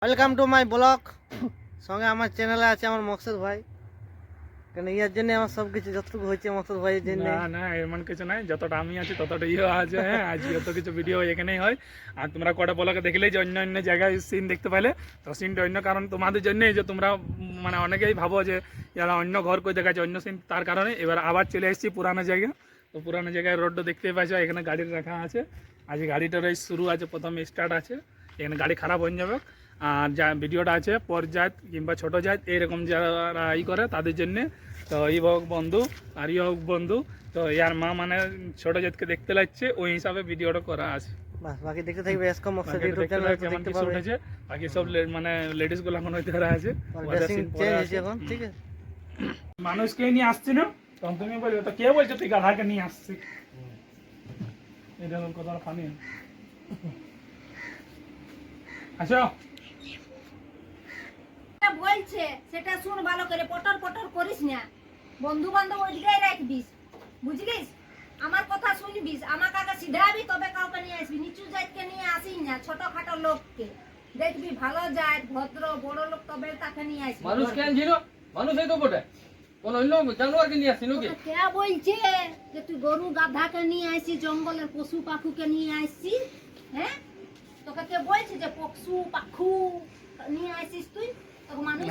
Welcome to my blog. সঙ্গে আমার চ্যানেলে আছে আমার মকসুদ ভাই। কেন ইয়ার জন্য আমার সব কিছু যতটুকু হয়েছে মকসুদ ভাইয়ের জন্য। না না এমন কিছু নাই, যতটা আমি আছি ততটা ইয়ে আছে। হ্যাঁ, আজ যত কিছু ভিডিও এখানেই হয়। আর তোমরা কটা ব্লগে দেখলেই যে অন্য অন্য জায়গায় সিন দেখতে পাইলে, তো সিনটা অন্য কারণ তোমাদের জন্যই, যে তোমরা মানে অনেকেই ভাবো যে যারা অন্য ঘর কই দেখাচ্ছে অন্য সিন, তার কারণে এবার আবার চলে এসেছি পুরানো জায়গা। তো পুরানো জায়গায় রোডটা দেখতেই পাচ্ছ, এখানে গাড়ি রাখা আছে। আজ গাড়িটার এই শুরু আছে, প্রথম স্টার্ট আছে। এখানে গাড়ি খারাপ হয়ে যাবে। আর যা ভিডিওটা আছে পর জাত কিংবা ছোটো জাত এইরকম যারা ই করে তাদের জন্যে। তো এই হোক বন্ধু আর ই হোক বন্ধু, তো ইয়ার মা মানে ছোটো জাতকে দেখতে লাগছে, ওই হিসাবে ভিডিওটা করা আছে। বাস বাকি দেখতে থাকবে এসকম মকসুদ ইউটিউব দেখতে চ্যানেলে কেমন দেখতে কিছু পাবে। উঠেছে। বাকি সব মানে লেডিস গুলো এখন হইতে আছে, ড্রেসিং চেঞ্জ হয়েছে এখন, ঠিক আছে। মানুষকে নিয়ে আসছি না, তখন তুমি বলবে তো কে বলছো তুই গাধাকে নিয়ে আসছি। এটা কথা ফানি। আচ্ছা বলছে সেটা শুন ভালো করে, পটর পটর করিস না। বন্ধু বান্ধব ওইদিকে রাখবিস, বুঝলিস? আমার কথা শুনবিস, আমার কাকা সিধাবি, তবে কাউকে নিয়ে আসবি। নিচু জাতকে নিয়ে আসিস না, ছোটখাটো লোককে দেখবি ভালো জাত ভদ্র বড় লোক, তবে তাকে নিয়ে আসবি। মানুষ কেন ছিল? মানুষই তো বটে, কোন অন্য জানোয়ারকে নিয়ে আসছি নাকি? কে বলছে যে তুই গরু গাধাকে নিয়ে আসিস, জঙ্গলের পশু পাখুকে নিয়ে আসিস? হ্যাঁ, তোকে কে বলছে যে পশু পাখু নিয়ে আসিস তুই? তোকে মানুষ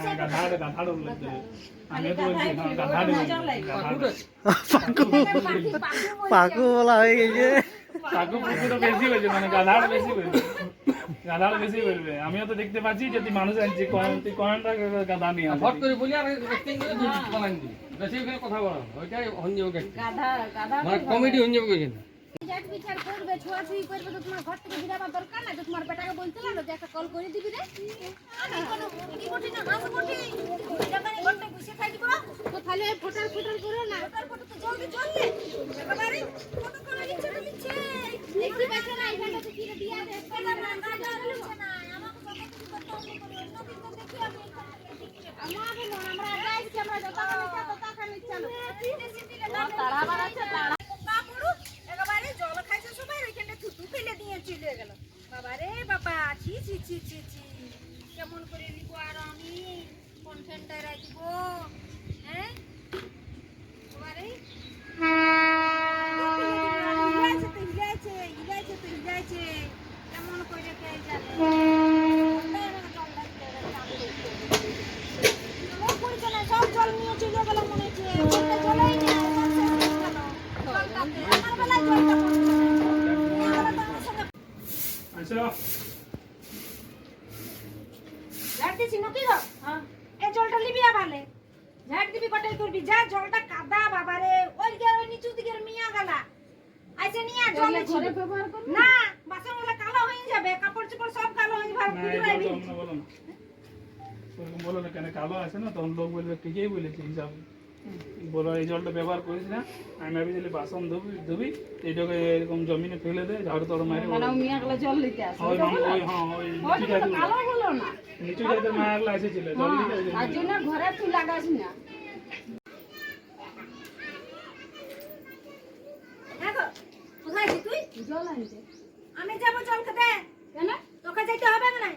পাকু বলা হয়ে গেছে। বেশি হয়েছে, মানে গাধার বেশি বলবে, গাধার বেশি বলবে। আমিও তো দেখতে পাচ্ছি যে তুই মানুষ আনছি, তুই কোনটা গাধা নিয়ে ফট করে বলি আর এক্টিং করে দুই বানাই দিই। বেশি করে কথা বলা ওইটাই হন যাবে, গাধা গাধা মানে কমেডি হন যাবে কইছেন। জাত বিচার করবে, ছোঁয়াছুঁই করবে, তো তোমার ঘর থেকে বেরাবার দরকার নাই? তো তোমার বেটাকে বলতে লাগলো যে একটা কল করে দিবি রে। আমি কোনো কি বটি না হাস বটি, এখানে ঘরটা বসে থাকবো। তো তাহলে ফটার ফটার করো না, ফটার ফটার তো জলদি চললে একেবারে ফটো করে দিচ্ছে না দিচ্ছে। দেখি পাচ্ছে না এখানটা তো কিরে দিয়া দে, এটা না গাধা দিচ্ছে না। আমাকে কথা তুমি করতে হবে করে অন্য দিন তো দেখি আমি আমাকে মন আমরা যাইছি, আমরা যত খালি তত খালি চলো তারা বাড়াচ্ছে তারা কাপড় একেবারে জল খাইছে সবাই, ওইখানে থুতু ফেলে দিয়ে চলে গেল। বাবা রে বাবা, ছি ছি ছি ছি ছি, কেমন করে নিব আর আমি কনফেন্টে রাখবো? হ্যাঁ বাবারে হিলাইছে তো হিলাইছে, হিলাইছে তো হিলাইছে, কেমন করে কে জানে। সব জল নিয়ে চলে গেল মনে হচ্ছে, বলতে জলই নেই, সব শেষ হয়ে গেল জলটাতে। আমার বেলায় জলটা পড়ছে না, এগুলো তো আমার সঙ্গে আচ্ছা ঝাড় দিছি নাকি গো? এই জলটা লিবি আবালে ঝাড় দিবি, কটাই করবি যা। জলটা কাদা বাবারে, ওই নিচু দিকের মিয়া গালা আইছে নিয়ে জল ঘরে ব্যবহার করব না। বাসনগুলো কালো হয়ে যাবে, কাপড় চোপড় সব কালো হয়ে যাবে। না, এই জলটা অন্য বলো না, ওরকম বলো না। কেন কালো আছে না, তখন লোক বলবে ঠিকই বলেছে হিসাব। বলো এই জলটা ব্যবহার করিস না। আমি ভাবি যদি বাসন ধুবি এইটাকে এরকম জমিনে ফেলে দে, ঝাড়ু তোর মারি জল নিতে আসে, ওই নিচু জাতের কালো হলো না। নিচু জাতের মায়াগুলো এসেছিল জল দিতে, ওই তার জন্য। জন্য ঘরে তুই লাগাস না। দেখো কোথায় তুই জল আনতে? আমি যাব জল খেতে। কেন তোকে যেতে হবে না?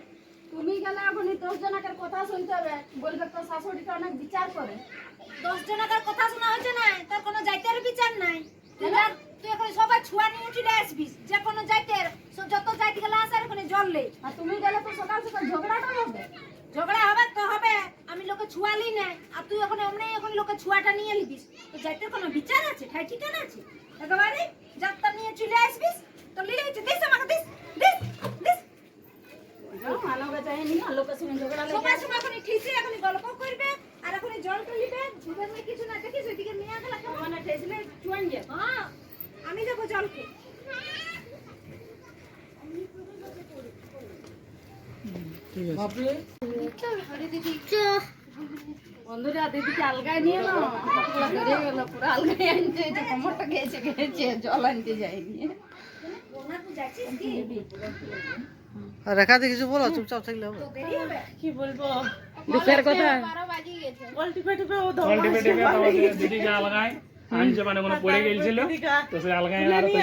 তুমি গেলে এখন 10 জনের কথা শুনতে হবে, বলবে তোর শাশুড়িটা অনেক বিচার করে। 10 জনের কথা শোনা হচ্ছে না, তোর কোনো জাতের বিচার নাই। তুই এখন সবাই ছুয়া নিয়ে চলে আসবি, যে কোনো জাতের যত জাতি গেলে আসার ওখানে জল নেই। আর তুমি গেলে তো সকাল সকাল ঝগড়াটা হবে। ঝগড়া হবে তো হবে, আমি লোকে ছুয়ালি না। আর তুই এখন এমনি এখন লোকে ছুয়াটা নিয়ে নিবিস, তো জাতের কোনো বিচার আছে? ঠাই ঠিকানা আছে? একেবারে জাতটা নিয়ে চলে আসবিস, তো লিয়ে হচ্ছে দিস আমাকে দিস দিস দিস। সবাই সবাই এখন ঠিকই এখন গল্প করবে, আর এখন জলটা নিবে ঝুবের মধ্যে কিছু না দেখিস, ওইদিকে নিয়ে গেল মানে ঠেসলে চুয়ান যায়। হ্যাঁ আমি যাবো জলকে। বন্ধুরা দিদিকে আলগায় নিয়ে এলো, ধরে গেল পুরো আলগায় আনছে, যে কোমরটা গেছে গেছে, জল আনতে যায়নি। আর রেখা দিয়ে কিছু বলো, চুপচাপ থাকলে হবে। কি বলবো জল টিপে টিপে দিদিকে লাগায় আনছে মানে কোনো পড়ে গেছিল তো সে আলগায় আর তো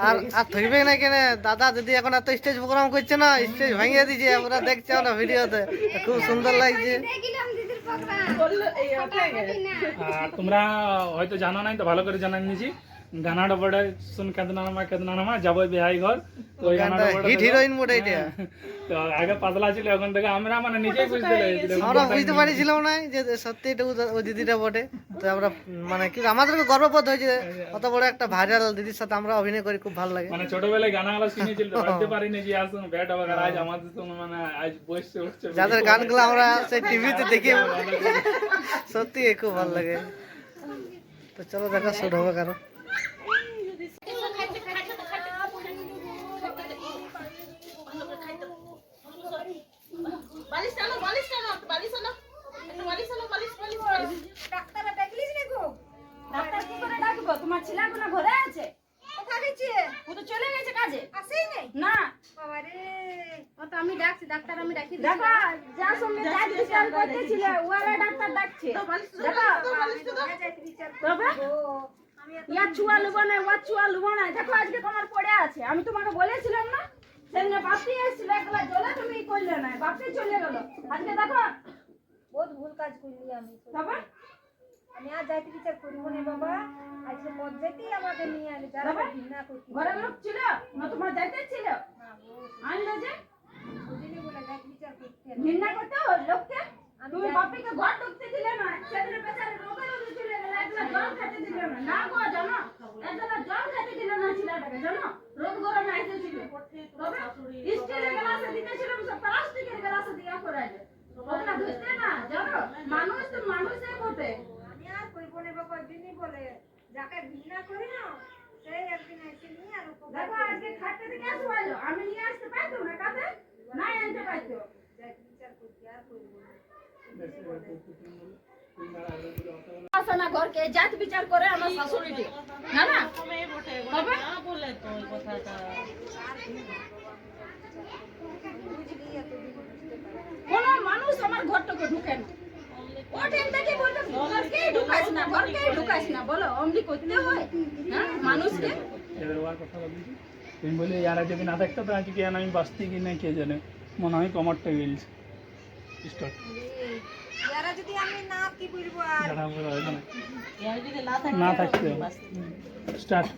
আর আর থাকবে না কেন দাদা যদি এখন এত স্টেজ প্রোগ্রাম করছে না স্টেজ ভেঙে দিয়েছে আমরা দেখছি আমরা ভিডিওতে খুব সুন্দর লাগছে দেখিলাম দিদির প্রোগ্রাম আর তোমরা হয়তো জানো নাই তো ভালো করে জানাই নিয়েছি গানাটা পড়ে শুন কেদনা নামা যাবো বিহাই ঘর তো ওই গানাটা পড়ে হিট হিরোইন মোড এইটা তো আগে পাতলা ছিল এখন থেকে আমরা মানে নিজেই বুঝতে পেরেছিলাম আমরা বুঝতে পারছিলাম না যে সত্যি এটা ওই দিদিটা বটে তো আমরা মানে কি আমাদেরকে গর্ববোধ হয়েছে অত বড় একটা ভাইরাল দিদির সাথে আমরা অভিনয় করি খুব ভালো লাগে মানে ছোটবেলায় গানাগুলো শুনেছিল ভাবতে পারিনি যে আসুন ব্যাট হবে আর আজ আমাদের তো মানে আজ বসে উঠছে যাদের গানগুলো আমরা সেই টিভিতে দেখি সত্যি খুব ভালো লাগে তো চলো দেখা শুট হবে কারো ডাক্তার ডাকলিস না গো ডাক্তার কি করে ডাকবো তোমার ছেলেগুলো ঘরে আছে কোথায় গেছে ও তো চলে গেছে কাজে আসেই নাই না বাবা রে ও তো আমি ডাকছি ডাক্তার আমি ডাকি দেখো যা সঙ্গে যাই বিচার করতেছিল ওরা ডাক্তার ডাকছে দেখো তবে ইয়া চুয়া লুবো না ওয়া চুয়া লুবো না দেখো আজকে তোমার পড়ে আছে আমি তোমাকে বলেছিলাম না সেদিন বাপি এসেছিল একলা জলে তুমি করলে না বাপি চলে গেল আজকে দেখো বহুত ভুল কাজ করলি আমি তবে আমি আর যাইতে বিচার করিব না বাবা আজকে পদ্ধতি আমাকে নিয়ে আনি যারা ঘৃণা করতে ঘরের লোক ছিল না তোমার যাইতে ছিল আনলো যে বুঝিনি বলে যাইতে বিচার করতে ঘৃণা করতে লোককে তুমি বাপিকে ঘর ঢুকতে দিলে না সেদিন বেচারে রোগের মধ্যে চলে গেল একলা জল খেতে দিলে না না গো জানো একলা জল খেতে দিলে না ছেলেটাকে জানো রোগ গরমে আইতেছিল তবে স্টিলের গ্লাসে দিতেছিল সব প্লাস্টিকের গ্লাসে দিয়া করাইলে ওগুলা ধুইতে না জানো মানুষ তো মানুষই বটে আমি আর কইব না বাবা দিনই বলে যাকে ঘৃণা করি না সেই একদিন এসে নিয়ে আর দেখো আজকে খাটতে থেকে আসবালো আমি নিয়ে আসতে পাইতো না কাছে নাই আনতে পাইতো যাই বিচার করতে আর কইব না আসনা ঘরকে জাত বিচার করে আমার শাশুড়িটি না না তবে বলে তো ওই কথাটা কোন মানুষ আমার ঘরটাকে ঢুকে না ও টাইম থেকে বলতে ঘরকে ঢুকাইছ না ঘরকে ঢুকাইছ না বলো অমলি করতে হয় হ্যাঁ মানুষকে এদের ওয়ার কথা বলছি তুমি বলে ইয়ারা যদি না থাকতো তো আজকে কেন আমি বাঁচতে কি না কে জানে মনে হয় কমরটা গেলছে স্টার্ট ইয়ারা যদি আমি না কি বলবো আর যারা বলে হয় না ইয়ারা যদি না থাকতে স্টার্ট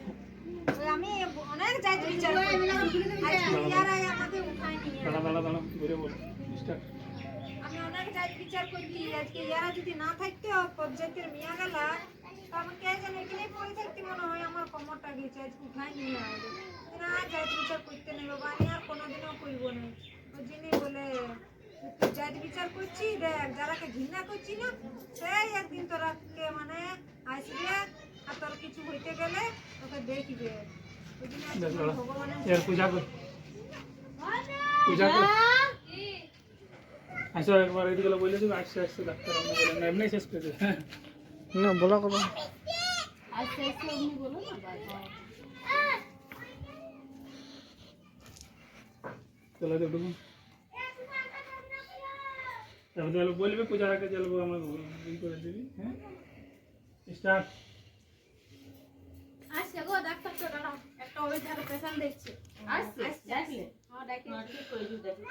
ওই আমি অনেক যাইতে বিচার করি আজকে ইয়ারা আমাকে উঠায়নি দাঁড়া ঘুরে বল স্টার্ট আমি অনেক যাইতে বিচার করছি আজকে ইয়ারা যদি না থাকতো পঞ্চায়েতের মিয়া গেলা তবে কে জানে কি পড়ে থাকতে মনে হয় আমার কোমরটা গেছে আজকে উঠায়নি না যাইতে বিচার করতে নেই বাবা আমি আর কোনোদিনও করবো না ওই যিনি বলে যাইতে বিচার করছি দেখ যারাকে ঘৃণা করছি না সেই একদিন তোরাকে মানে আসবে আর তোর কিছু হইতে গেলে তোকে দেখবে ওই দিন ভগবানের এর পূজা কর আসো একবার এদিকে বলে দিবি আসছে ডাক্তার আমরা বলেন না এমনি শেষ করে দেবে না বলা কথা আচ্ছা এমনি বলো না চলো তো ঢুকুন তারপরে বলবে পূজা আগে চলবো আমার ই করে দিবি হ্যাঁ স্টার্ট আচ্ছা গো ডাক্তার তো দাঁড়াও একটা ওই ধারে পেশেন্ট দেখছে আসছে দেখলে হ্যাঁ ডাক্তার ঠিক কই দিও দেখি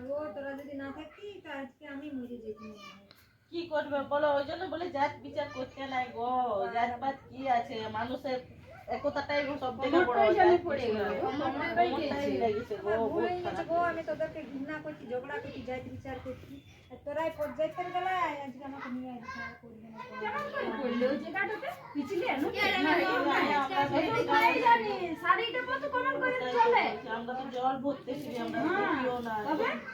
ও তোরা যদি না থাকতি তো আজকে আমি মরে যেতাম কি করবে বলো ওই জন্য বলে জাত বিচার করতে নাই গো জাত পাত কি আছে মানুষের একতাটাই সব থেকে বড় জানি পড়ে গেল মনটাই লেগেছে গো ভুলে গেছে গো আমি তোদেরকে ঘৃণা করছি ঝগড়া করছি যাইতে বিচার করছি আর তোরাই পর্যায়ের গেলা আজকে আমাকে নিয়ে আসা করবে না করলে ওই জায়গাটাতে পিছলে না জানি শাড়িটা কত কমন করে চলে আমরা তো জল ভরতেছি আমরা দেখিও না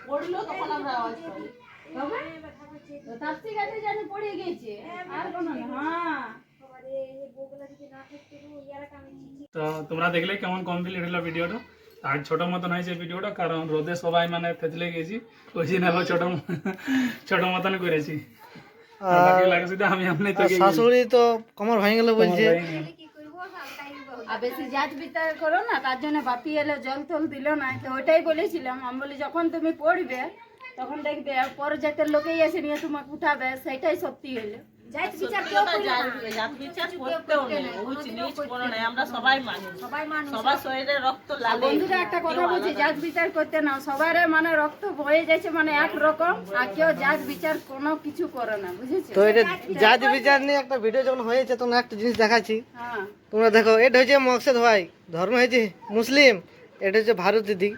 পড়লো তখন আমরা আওয়াজ পাই তবে তো তার থেকে জানি পড়ে গেছে আর কোনো না হ্যাঁ আরে এই বউগুলা যদি না থাকতো ইয়ারা আমি তো তোমরা দেখলে কেমন কমপ্লিট হলো ভিডিওটা আর ছোট মতন হয়েছে ভিডিওটা কারণ রোদে সবাই মানে থেতলে গেছি ওই জন্য ছোট মতন করেছি আর বাকি লাগে শুধু আমি আপনি তো শাশুড়ি তো কমর ভেঙে গেল বলছে আর বেশি জাত বিচার করো না তার জন্য বাপি এলো জল টল দিল না তো ওইটাই বলেছিলাম আমি বলি যখন তুমি পড়বে তখন দেখবে পরে জাতের লোকেই এসে নিয়ে তোমাকে উঠাবে সেটাই সত্যি হলো জাত বিচার কেউ করে না। জাত বিচার করতেও নেই, উঁচ নিচ কোনো নেই, আমরা সবাই মানুষ, সবাই মানুষ। সবার শরীরে রক্ত লাগে। বন্ধুরা একটা কথা বলছি, জাত বিচার করতে না, সবার মানে রক্ত বয়ে যাচ্ছে মানে একরকম, আর কেউ জাত বিচার কোনো কিছু করে না, বুঝেছো? তো এটা জাত বিচার নিয়ে একটা ভিডিও যখন হয়েছে তখন একটা জিনিস দেখাচ্ছি, হ্যাঁ, তোমরা দেখো। এটা হচ্ছে মকসেদ ভাই, ধর্ম হয়েছে মুসলিম, এটা হচ্ছে ভারত দিদি,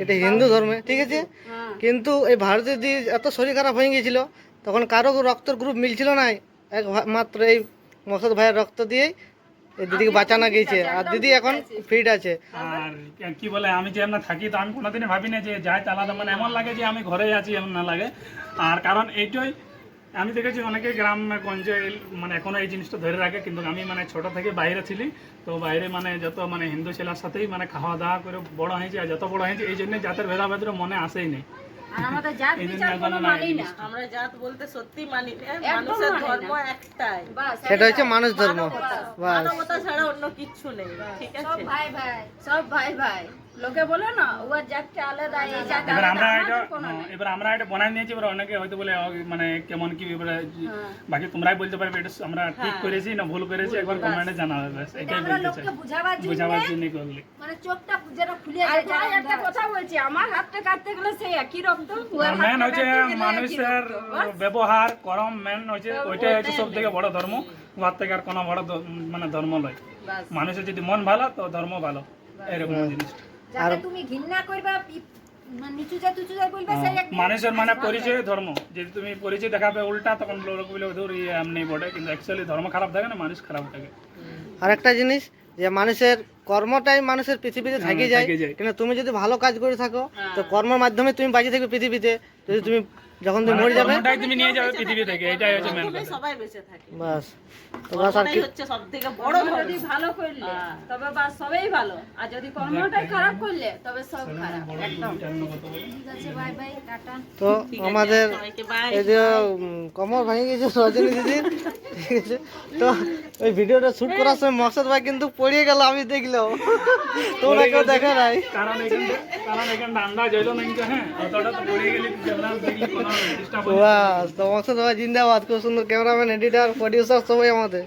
এটা হিন্দু ধর্মে, ঠিক আছে। হ্যাঁ। কিন্তু এই ভারত দিদি এত শরীর খারাপ হয়ে গিয়েছিল, তখন কারো রক্তের গ্রুপ মিলছিল না, মাত্র এই মকসেদ ভাইয়ের রক্ত দিয়েই এই দিদিকে বাঁচানো গিয়েছে, আর দিদি এখন ফিট আছে। আর কি বলে, আমি যে আমরা থাকি তো আমি কোনোদিনই ভাবি না যে যাই আলাদা, মানে এমন লাগে যে আমি ঘরেই আছি এমন না লাগে। আর কারণ এইটাই আমি দেখেছি অনেকে গ্রাম গঞ্জে মানে এখনো এই জিনিসটা ধরে রাখে, কিন্তু আমি মানে ছোট থেকে বাইরে ছিলি, তো বাইরে মানে যত মানে হিন্দু ছেলের সাথেই মানে খাওয়া দাওয়া করে বড় হয়েছে, আর যত বড় হয়েছে এই জন্য জাতের ভেদাভেদ মনে আসেই নেই। আর আমাদের জাত এই জন্য বিচার কোনো এখনো না মানেই না। আমরা জাত বলতে সত্যি মানি না, একদম মানুষের মানি না। ধর্ম একটাই, বাস, সেটা হচ্ছে মানুষ ধর্ম, মানবতা। বাস। মানবতা ছাড়া অন্য কিচ্ছু নেই, ঠিক সব আছে। ভাই ভাই, সব ভাই ভাই। লোকে বলে না ওর জাতটা আলাদা, এই জাত এবার আলাদা, আমরা এটা আমাদের কোনো নেই। এবার আমরা এটা বানাই নিয়েছি, এবার অনেকে হয়তো বলে মানে কেমন কি এবারে হ্যাঁ। বাকি তোমরাই বলতে পারবে এটা আমরা ঠিক করেছি না ভুল করেছি, একবার কমেন্টে জানাবে, ব্যাস এটাই আমরা বলতে চাই, লোককে বুঝাবার জন্য বোঝাবার জন্য করলে। মানে চোখটা যেন খুলে আর যায়, ভাই একটা কথা বলছি, আমার হাতটা কাটতে গেলে সেই একই রক্ত, ওর মেন হাতটা হচ্ছে কাটতে গেলে একই মানুষের রক্ত, বাস। ব্যবহার করম, মেন হচ্ছে ওইটাই হচ্ছে সব থেকে বড় ধর্ম, ওর থেকে আর কোনো বড় মানে ধর্ম নয়। বাস। মানুষের যদি মন ভালো তো ধর্ম ভালো, এরকম জিনিস। যাতে তুমি ঘৃণা করবা নিচু জাত উঁচু জাত বলবা সেই এক মানুষের মানে পরিচয় ধর্ম, যদি তুমি পরিচয় দেখাবে উল্টা তখন লোক বলে ধর এমনি বটে, কিন্তু অ্যাকচুয়ালি ধর্ম খারাপ থাকে না, মানুষ খারাপ থাকে। আর একটা জিনিস যে মানুষের কর্মটাই মানুষের পৃথিবীতে থেকে যায়, থেকে যায়। কিন্তু তুমি যদি ভালো কাজ করে থাকো তো কর্মের মাধ্যমে তুমি বাঁচে থাকবে পৃথিবীতে। যদি তুমি যখন তুমি মরে যাবে, কর্মটাই তুমি নিয়ে যাবে পৃথিবী থেকে, এটাই হচ্ছে মেন তুমি কথা। সবাই বেঁচে থাকি, বাস। তো বাস আর কর্মটাই কি, হচ্ছে সব থেকে বড় কর্ম ধর্ম। যদি ভালো করলে তবে বাস সবাই ভালো, আর যদি কর্মটাই খারাপ করলে তবে সব খারাপ, একদম। ঠিক আছে, বাই বাই, টাটা। তো আমাদের সবাইকে বাই। এই যে কমর ভেঙে গেছে রজনী দিদির, ঠিক আছে। তো ওই ভিডিওটা শুট করার সময় মকসদ ভাই কিন্তু পড়িয়ে গেল, আমি দেখলাম, তোমরা কেউ দেখে নাই। কারণ এখানটা আন্দাজ হইলো না কিন্তু, হ্যাঁ অতটা তো পড়ে গেলে ক্যামেরা দেখলে কোনো ডিস্টার্ব বাস, তো মকসদ ভাই জিন্দাবাদ, খুব সুন্দর ক্যামেরাম্যান, এডিটার, প্রডিউসার সবাই আমাদের।